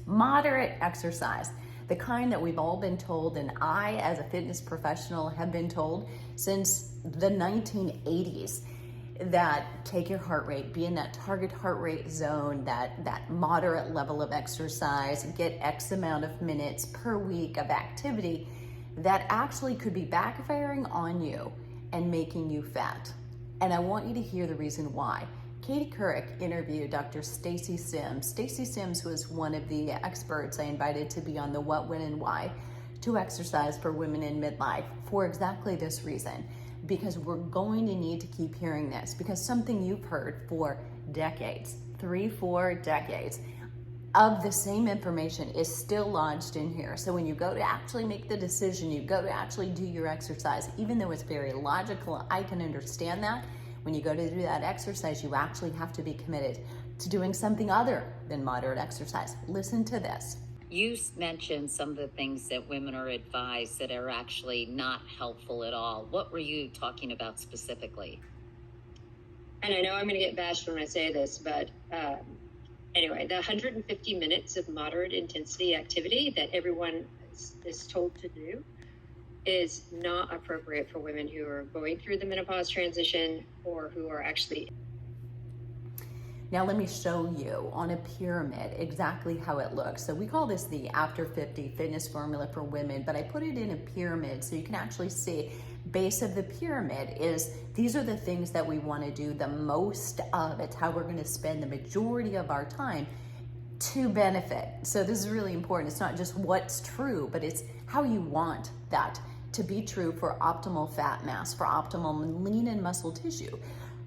Moderate exercise, the kind that we've all been told, and I as a fitness professional have been told since the 1980s, that take your heart rate, be in that target heart rate zone, that moderate level of exercise, get X amount of minutes per week of activity, that actually could be backfiring on you and making you fat. And I want you to hear the reason why. Katie Couric interviewed Dr. Stacy Sims. Stacy Sims was one of the experts I invited to be on the What, When, and Why to exercise for women in midlife for exactly this reason. Because we're going to need to keep hearing this, because something you've heard for decades, 3-4 decades of the same information is still lodged in here. So when you go to actually make the decision, you go to actually do your exercise, even though it's very logical, I can understand that. When you go to do that exercise, you actually have to be committed to doing something other than moderate exercise. Listen to this. You mentioned some of the things that women are advised that are actually not helpful at all. What were you talking about specifically? And I know I'm going to get bashed when I say this, but anyway, the 150 minutes of moderate intensity activity that everyone is told to do is not appropriate for women who are going through the menopause transition or who are actually. Now let me show you on a pyramid exactly how it looks. So we call this the after 50 fitness formula for women, but I put it in a pyramid so you can actually see base of the pyramid is these are the things that we want to do the most of. It's how we're going to spend the majority of our time to benefit. So this is really important. It's not just what's true, but it's how you want that to be true for optimal fat mass, for optimal lean and muscle tissue.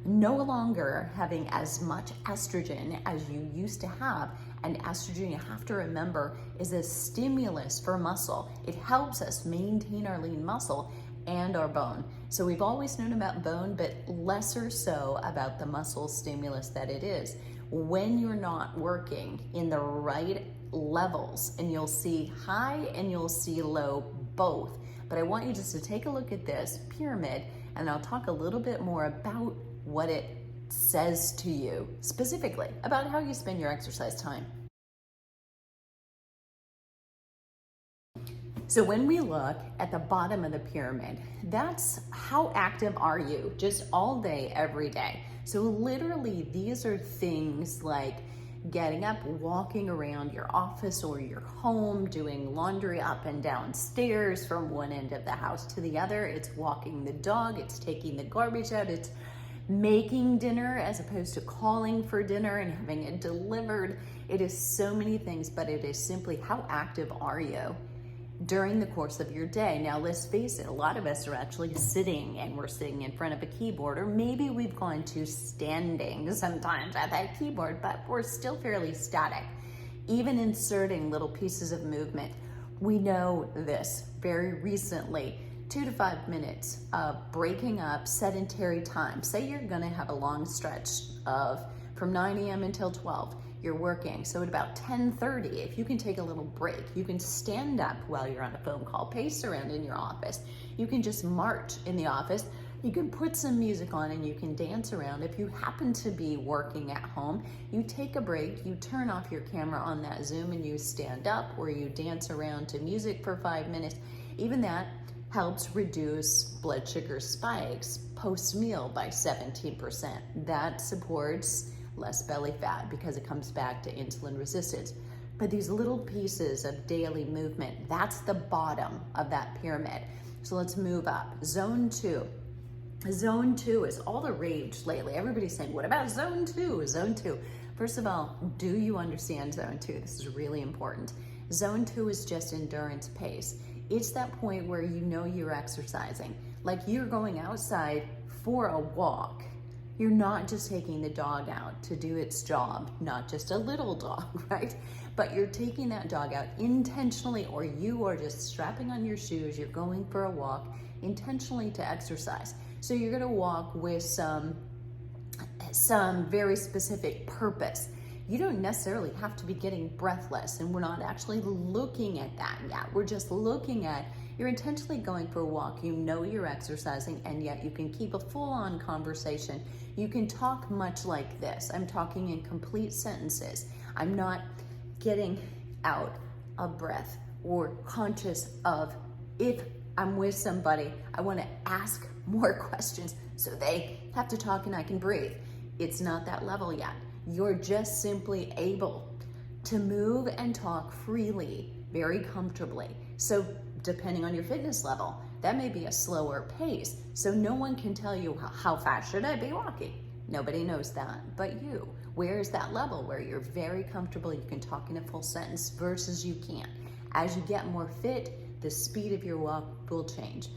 No longer having as much estrogen as you used to have. And estrogen, you have to remember, is a stimulus for muscle. It helps us maintain our lean muscle and our bone. So we've always known about bone, but lesser so about the muscle stimulus that it is. When you're not working in the right levels, and you'll see high and you'll see low both. But I want you just to take a look at this pyramid, and I'll talk a little bit more about what it says to you, specifically about how you spend your exercise time. So when we look at the bottom of the pyramid, that's how active are you just all day, every day. So literally these are things like getting up, walking around your office or your home, doing laundry up and down stairs from one end of the house to the other. It's walking the dog, it's taking the garbage out, it's making dinner as opposed to calling for dinner and having it delivered. It is so many things, but it is simply how active are you during the course of your day. Now let's face it, a lot of us are actually sitting, and we're sitting in front of a keyboard, or maybe we've gone to standing sometimes at that keyboard, but we're still fairly static. Even inserting little pieces of movement. We know this very recently, 2 to 5 minutes of breaking up sedentary time. Say you're gonna have a long stretch of from 9 a.m. until 12. You're working, so at about 10:30, if you can take a little break, you can stand up while you're on a phone call, pace around in your office. You can just march in the office. You can put some music on and you can dance around. If you happen to be working at home, you take a break, you turn off your camera on that Zoom and you stand up, or you dance around to music for 5 minutes. Even that helps reduce blood sugar spikes post-meal by 17%. That supports less belly fat because it comes back to insulin resistance. But these little pieces of daily movement, that's the bottom of that pyramid. So let's move up. Zone 2. Zone 2 is all the rage lately. Everybody's saying, what about zone 2? Zone 2. First of all, do you understand zone 2? This is really important. Zone 2 is just endurance pace. It's that point where you know you're exercising. Like you're going outside for a walk. You're not just taking the dog out to do its job, not just a little dog, right? But you're taking that dog out intentionally, or you are just strapping on your shoes, you're going for a walk intentionally to exercise. So you're gonna walk with some very specific purpose. You don't necessarily have to be getting breathless, and we're not actually looking at that yet. We're just looking at you're intentionally going for a walk. You know you're exercising, and yet you can keep a full-on conversation. You can talk much like this. I'm talking in complete sentences. I'm not getting out of breath or conscious of, if I'm with somebody, I want to ask more questions so they have to talk and I can breathe. It's not that level yet. You're just simply able to move and talk freely, very comfortably. So depending on your fitness level, that may be a slower pace. So no one can tell you how fast should I be walking. Nobody knows that but you. Where is that level where you're very comfortable, you can talk in a full sentence versus you can't? As you get more fit, the speed of your walk will change.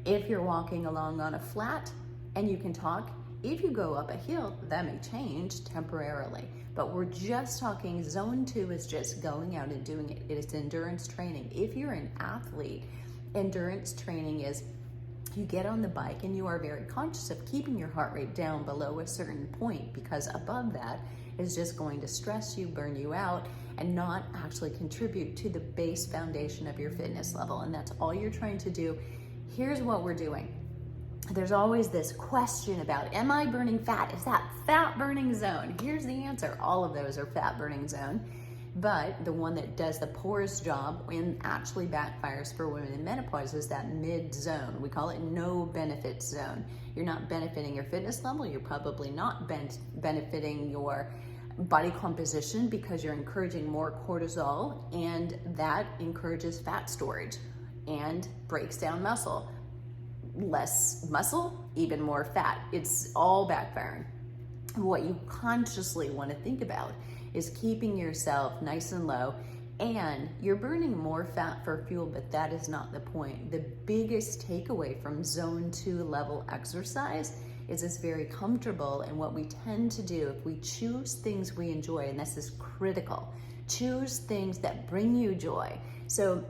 If you're walking along on a flat and you can talk, if you go up a hill, that may change temporarily. But we're just talking, zone 2 is just going out and doing it. It is endurance training. If you're an athlete, endurance training is you get on the bike and you are very conscious of keeping your heart rate down below a certain point, because above that is just going to stress you, burn you out, and not actually contribute to the base foundation of your fitness level. And that's all you're trying to do. Here's what we're doing. There's always this question about, am I burning fat? Is that fat burning zone? Here's the answer. All of those are fat burning zone. But the one that does the poorest job and actually backfires for women in menopause is that mid zone. We call it no benefit zone. You're not benefiting your fitness level. You're probably not benefiting your body composition because you're encouraging more cortisol, and that encourages fat storage and breaks down muscle. Less muscle, even more fat. It's all backfiring. What you consciously want to think about is keeping yourself nice and low, and you're burning more fat for fuel, but that is not the point. The biggest takeaway from zone 2 level exercise is it's very comfortable, and what we tend to do, if we choose things we enjoy, and this is critical, choose things that bring you joy. So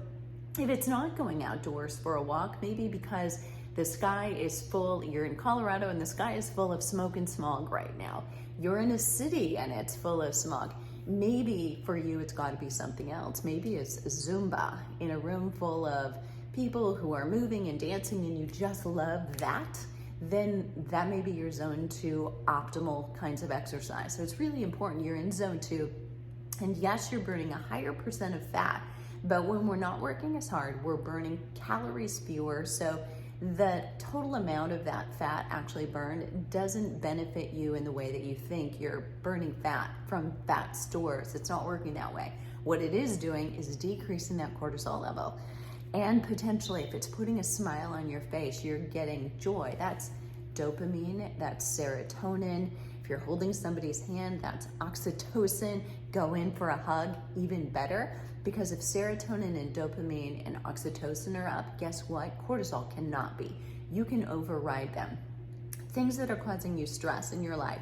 if it's not going outdoors for a walk, maybe because the sky is full, you're in Colorado and the sky is full of smoke and smog right now. You're in a city and it's full of smog. Maybe for you, it's got to be something else. Maybe it's Zumba in a room full of people who are moving and dancing and you just love that. Then that may be your zone 2 optimal kinds of exercise. So it's really important you're in zone 2. And yes, you're burning a higher percent of fat, but when we're not working as hard, we're burning calories fewer. So the total amount of that fat actually burned doesn't benefit you in the way that you think you're burning fat from fat stores. It's not working that way. What it is doing is decreasing that cortisol level. And potentially, if it's putting a smile on your face, you're getting joy. That's dopamine, that's serotonin. If you're holding somebody's hand, that's oxytocin. Go in for a hug, even better. Because if serotonin and dopamine and oxytocin are up, guess what? Cortisol cannot be. You can override them. Things that are causing you stress in your life,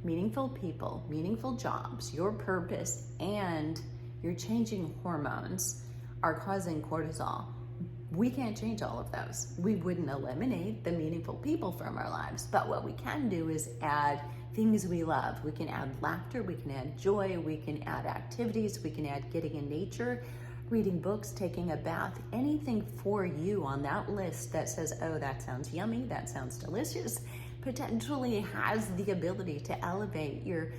meaningful people, meaningful jobs, your purpose, and your changing hormones are causing cortisol. We can't change all of those. We wouldn't eliminate the meaningful people from our lives, but what we can do is add things we love. We can add laughter, we can add joy, we can add activities, we can add getting in nature, reading books, taking a bath, anything for you on that list that says, oh, that sounds yummy, that sounds delicious, potentially has the ability to elevate your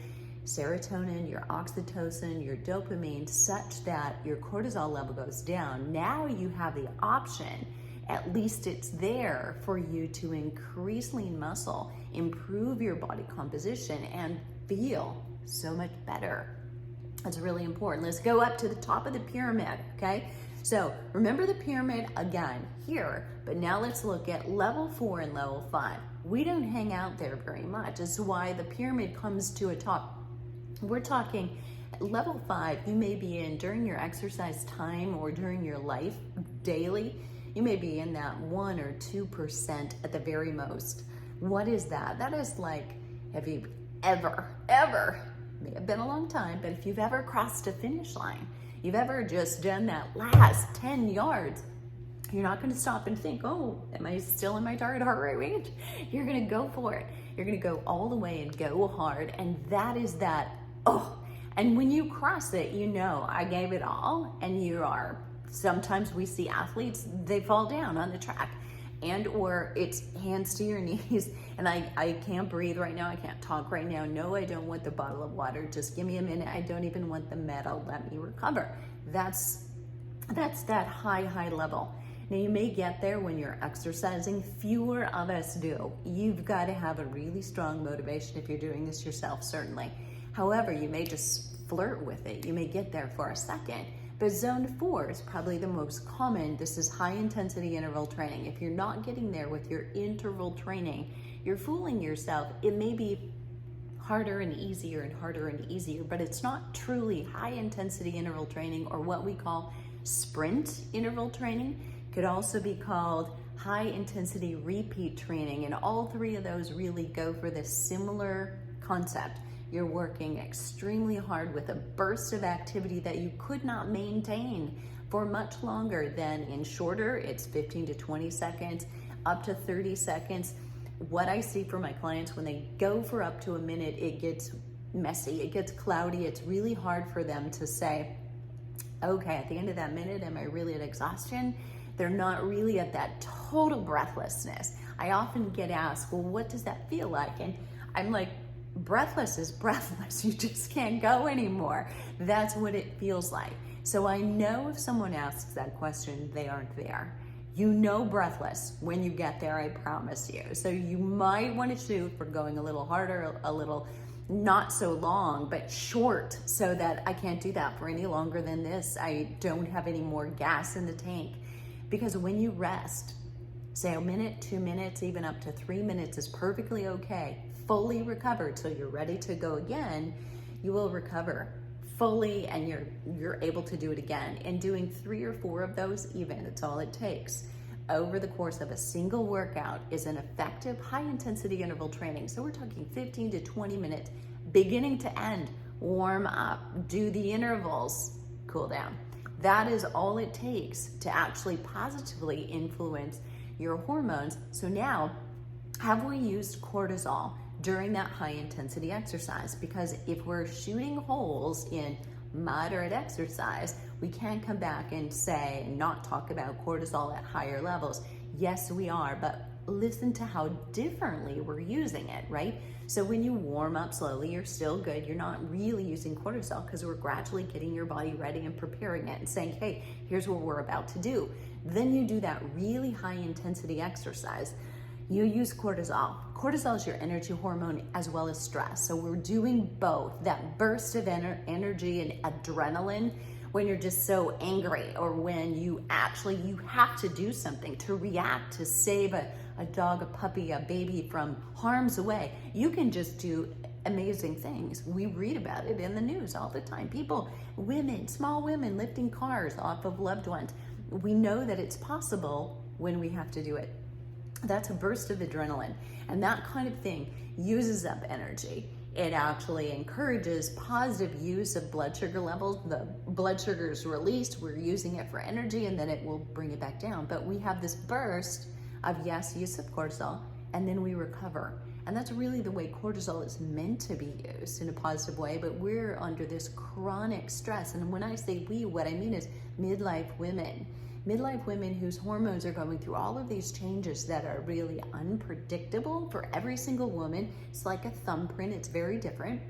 serotonin, your oxytocin, your dopamine, such that your cortisol level goes down. Now you have the option, at least it's there for you to increase lean muscle, improve your body composition, and feel so much better. That's really important. Let's go up to the top of the pyramid, okay? So remember the pyramid again here, but now let's look at level 4 and level 5. We don't hang out there very much. It's why the pyramid comes to a top. We're talking level 5, you may be in during your exercise time or during your life daily. You may be in that 1 or 2% at the very most. What is that? That is like, have you ever, may have been a long time, but if you've ever crossed a finish line, you've ever just done that last 10 yards, you're not going to stop and think, oh, am I still in my target heart rate range? You're going to go for it. You're going to go all the way and go hard. And that is that, oh, and when you cross it, you know, I gave it all, and you are. Sometimes we see athletes, they fall down on the track, and or it's hands to your knees, and I can't breathe right now, I can't talk right now, no, I don't want the bottle of water, just give me a minute, I don't even want the medal, let me recover. That's that high level. Now you may get there when you're exercising. Fewer of us do. You've got to have a really strong motivation if you're doing this yourself, certainly. However, you may just flirt with it. You may get there for a second. But zone 4 is probably the most common. This is high intensity interval training. If you're not getting there with your interval training, you're fooling yourself. It may be harder and easier, but it's not truly high intensity interval training, or what we call sprint interval training. Could also be called high intensity repeat training, and all three of those really go for this similar concept. You're working extremely hard with a burst of activity that you could not maintain for much longer than in shorter. It's 15 to 20 seconds, up to 30 seconds. What I see for my clients, when they go for up to a minute, it gets messy, it gets cloudy. It's really hard for them to say, okay, at the end of that minute, am I really at exhaustion? They're not really at that total breathlessness. I often get asked, well, what does that feel like? And I'm like, breathless is breathless. You just can't go anymore. That's what it feels like. So I know if someone asks that question, they aren't there. You know breathless when you get there, I promise you. So you might want to shoot for going a little harder, a little not so long, but short, so that I can't do that for any longer than this. I don't have any more gas in the tank. Because when you rest, say a minute, 2 minutes, even up to 3 minutes is perfectly okay. Fully recovered till you're ready to go again, you will recover fully, and you're able to do it again. And doing 3 or 4 of those even, that's all it takes, over the course of a single workout is an effective high intensity interval training. So we're talking 15 to 20 minutes, beginning to end. Warm up, do the intervals, cool down. That is all it takes to actually positively influence your hormones. So now, have we used cortisol during that high intensity exercise? Because if we're shooting holes in moderate exercise, we can't come back and say, not talk about cortisol at higher levels. Yes, we are, but listen to how differently we're using it, right? So when you warm up slowly, you're still good. You're not really using cortisol, because we're gradually getting your body ready and preparing it and saying, hey, here's what we're about to do. Then you do that really high intensity exercise. You use cortisol. Cortisol is your energy hormone as well as stress. So we're doing both. That burst of energy and adrenaline when you're just so angry, or when you have to do something to react, to save a dog, a puppy, a baby from harm's way. You can just do amazing things. We read about it in the news all the time. People, women, small women lifting cars off of loved ones. We know that it's possible when we have to do it. That's a burst of adrenaline, and that kind of thing uses up energy. It actually encourages positive use of blood sugar levels. The blood sugar is released, we're using it for energy, and then it will bring it back down. But we have this burst of, yes, use of cortisol, and then we recover. And that's really the way cortisol is meant to be used, in a positive way. But we're under this chronic stress. And when I say we, what I mean is midlife women. Midlife women whose hormones are going through all of these changes that are really unpredictable for every single woman. It's like a thumbprint, it's very different.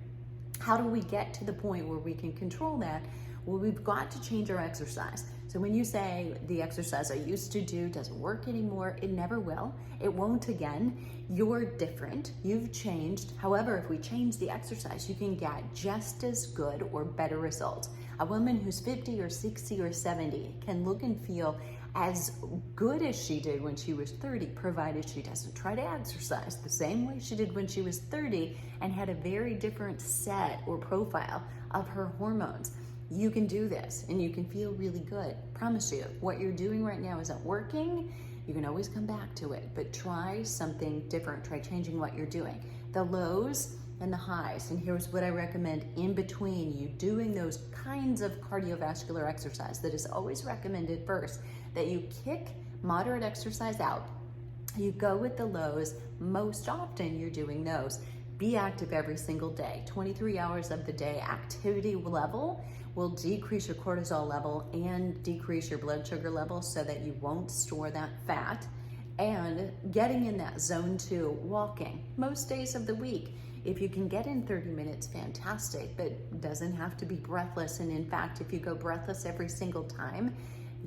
How do we get to the point where we can control that? Well, we've got to change our exercise. So when you say the exercise I used to do doesn't work anymore, it never will. It won't again. You're different, you've changed. However, if we change the exercise, you can get just as good or better results. A woman who's 50 or 60 or 70 can look and feel as good as she did when she was 30, provided she doesn't try to exercise the same way she did when she was 30 and had a very different set or profile of her hormones. You can do this and you can feel really good. Promise you, what you're doing right now isn't working. You can always come back to it, but try something different. Try changing what you're doing. The lows and the highs. And here's what I recommend in between you doing those kinds of cardiovascular exercise that is always recommended first, that you kick moderate exercise out. You go with the lows. Most often you're doing those. Be active every single day. 23 hours of the day activity level will decrease your cortisol level and decrease your blood sugar level so that you won't store that fat. And getting in that zone 2, walking most days of the week. If you can get in 30 minutes, fantastic, but it doesn't have to be breathless. And in fact, if you go breathless every single time,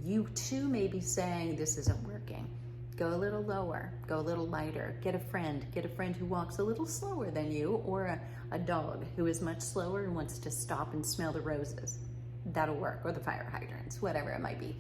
you too may be saying, this isn't working. Go a little lower, go a little lighter, get a friend who walks a little slower than you, or a dog who is much slower and wants to stop and smell the roses. That'll work, or the fire hydrants, whatever it might be.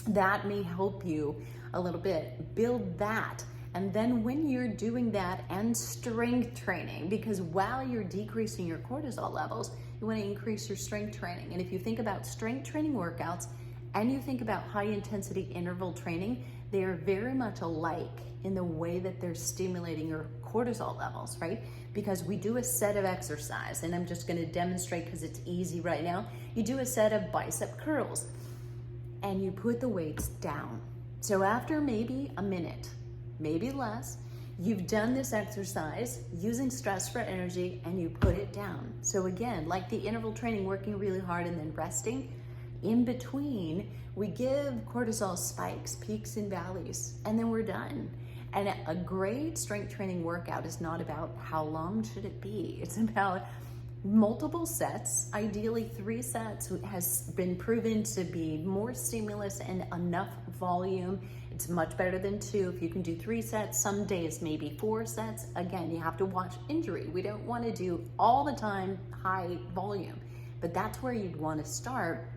That may help you a little bit. Build that. And then when you're doing that and strength training, because while you're decreasing your cortisol levels, you want to increase your strength training. And if you think about strength training workouts and you think about high intensity interval training, they are very much alike in the way that they're stimulating your cortisol levels, right? Because we do a set of exercise, and I'm just going to demonstrate because it's easy right now. You do a set of bicep curls and you put the weights down. So after maybe a minute, maybe less, you've done this exercise using stress for energy and you put it down. So again, like the interval training, working really hard and then resting, in between, we give cortisol spikes, peaks and valleys, and then we're done. And a great strength training workout is not about how long should it be. It's about multiple sets, ideally 3 sets has been proven to be more stimulus and enough volume. It's much better than 2. If you can do 3 sets, some days maybe 4 sets. Again, you have to watch injury. We don't want to do all the time high volume, but that's where you'd want to start,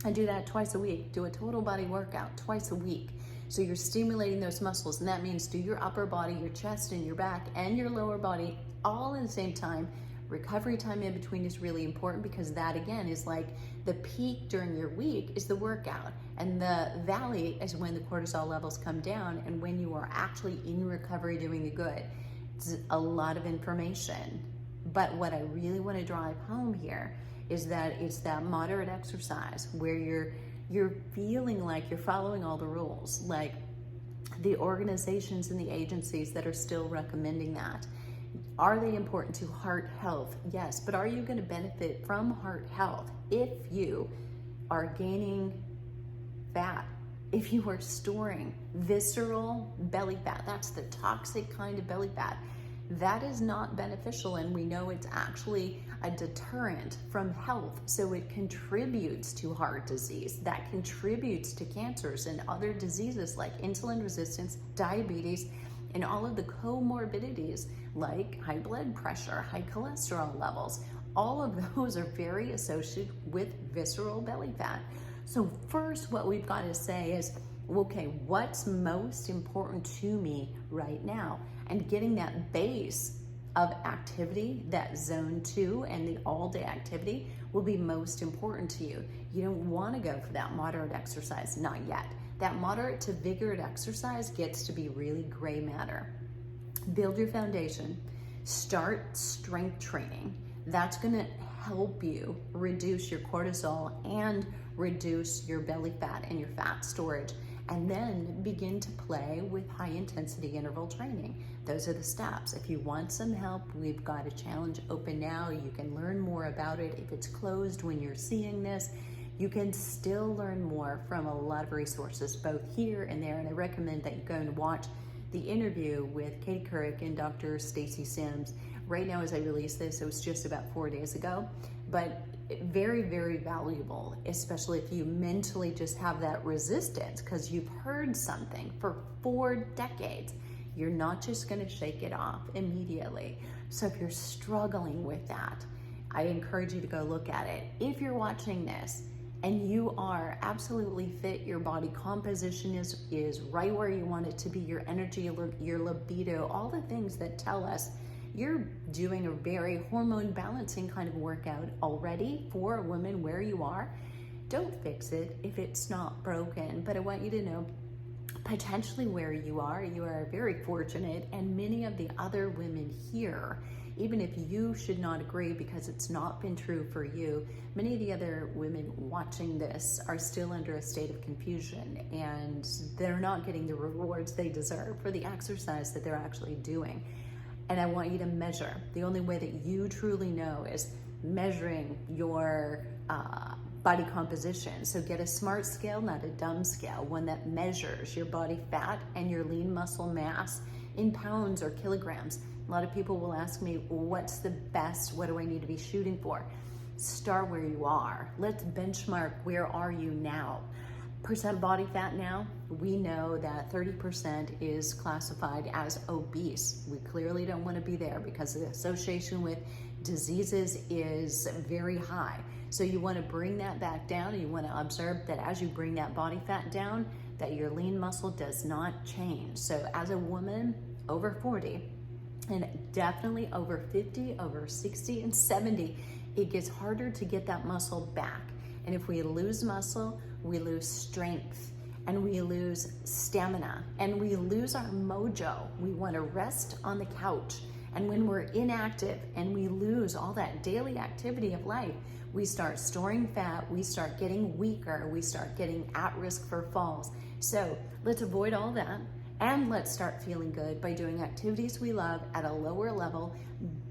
and do that twice a week. Do a total body workout twice a week. So you're stimulating those muscles, and that means do your upper body, your chest and your back and your lower body all at the same time. Recovery time in between is really important, because that again is like the peak during your week is the workout, and the valley is when the cortisol levels come down and when you are actually in recovery doing the good. It's a lot of information, but what I really want to drive home here is that it's that moderate exercise where you're feeling like you're following all the rules, like the organizations and the agencies that are still recommending that. Are they important to heart health? Yes, but are you going to benefit from heart health if you are gaining fat, if you are storing visceral belly fat? That's the toxic kind of belly fat. That is not beneficial, and we know it's actually a deterrent from health. So it contributes to heart disease, that contributes to cancers and other diseases like insulin resistance, diabetes, and all of the comorbidities like high blood pressure, high cholesterol levels. All of those are very associated with visceral belly fat. So first, what we've got to say is, okay, what's most important to me right now? And getting that base of activity, that zone 2 and the all-day activity will be most important to you. You don't want to go for that moderate exercise, not yet. That moderate to vigorous exercise gets to be really gray matter. Build your foundation, start strength training. That's going to help you reduce your cortisol and reduce your belly fat and your fat storage. And then begin to play with high intensity interval training. Those are the steps. If you want some help, we've got a challenge open now. You can learn more about it. If it's closed when you're seeing this, you can still learn more from a lot of resources, both here and there. And I recommend that you go and watch the interview with Katie Couric and Dr. Stacy Sims. Right now, as I release this, it was just about 4 days ago, but very, very valuable, especially if you mentally just have that resistance because you've heard something for 4 decades. You're not just going to shake it off immediately. So if you're struggling with that, I encourage you to go look at it. If you're watching this and you are absolutely fit, your body composition is right where you want it to be, your energy, your libido, all the things that tell us you're doing a very hormone balancing kind of workout already for a woman where you are, don't fix it if it's not broken. But I want you to know, potentially where you are very fortunate, and many of the other women here, even if you should not agree because it's not been true for you, many of the other women watching this are still under a state of confusion, and they're not getting the rewards they deserve for the exercise that they're actually doing. And I want you to measure. The only way that you truly know is measuring your body composition. So get a smart scale, not a dumb scale, one that measures your body fat and your lean muscle mass in pounds or kilograms. A lot of people will ask me, what's the best? What do I need to be shooting for? Start where you are. Let's benchmark, where are you now? Percent body fat now, we know that 30% is classified as obese. We clearly don't want to be there because the association with diseases is very high. So you want to bring that back down, and you want to observe that as you bring that body fat down, that your lean muscle does not change. So as a woman over 40, and definitely over 50, over 60 and 70, it gets harder to get that muscle back. And if we lose muscle, we lose strength, and we lose stamina, and we lose our mojo. We want to rest on the couch. And when we're inactive and we lose all that daily activity of life, we start storing fat, we start getting weaker, we start getting at risk for falls. So let's avoid all that, and let's start feeling good by doing activities we love at a lower level,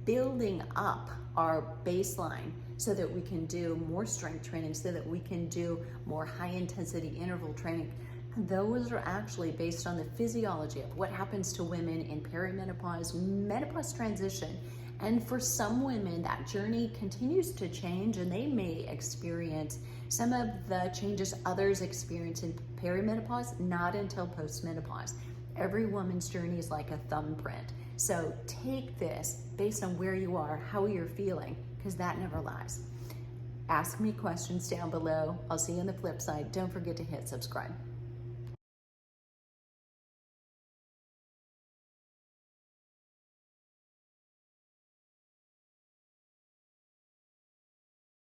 building up our baseline so that we can do more strength training, so that we can do more high intensity interval training. Those are actually based on the physiology of what happens to women in perimenopause, menopause transition. And for some women, that journey continues to change, and they may experience some of the changes others experience in perimenopause, not until postmenopause. Every woman's journey is like a thumbprint. So take this based on where you are, how you're feeling, because that never lies. Ask me questions down below. I'll see you on the flip side. Don't forget to hit subscribe.